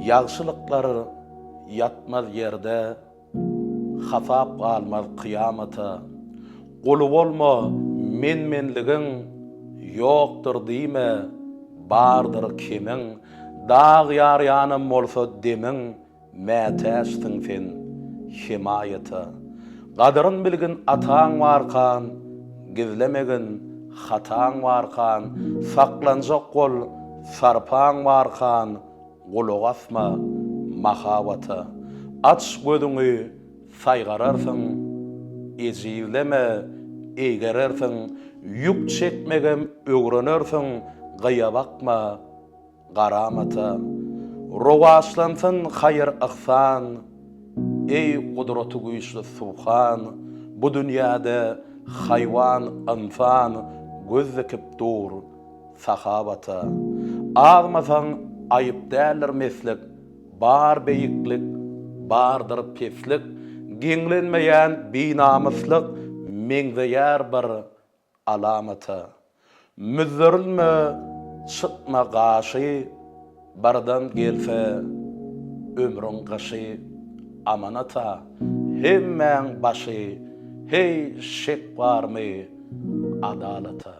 Ýagşylyklary yatmaz ýerde, hafap galmaz kıyamata. Gulu bolma menligiň ýokdur diýme, bardyr kimiň. Dağ ýaryanym bolsa demiň, mätäşdiň sen himayata. Gadyryn bilgin ataň barkan, gizlemegin hataň barkan. Saklanjak bol sarpaň barkan, gulug asma mahawata. Aç gözüňi saýgararsyň, ejizleme eýgerersiň. Ýük çekmegem öwrenersiň, gyýa bakma garamata. Rowaşlansyn haýyr ihsan, ey gudraty güýçli subhan. Bu dünýäde haýwan, insan göz dikip dur sahawata. Ağmasaň aýyp däldir meslek, bar beýiklik, bardyr peslik. Giňlenmeýän binamyslyk, meňzeýär bir alamata. Müzürülme çıkma gaşy, bardan gelse ömrüň gaşy. Amanata hemmeň başy, hey şek barmy adalata.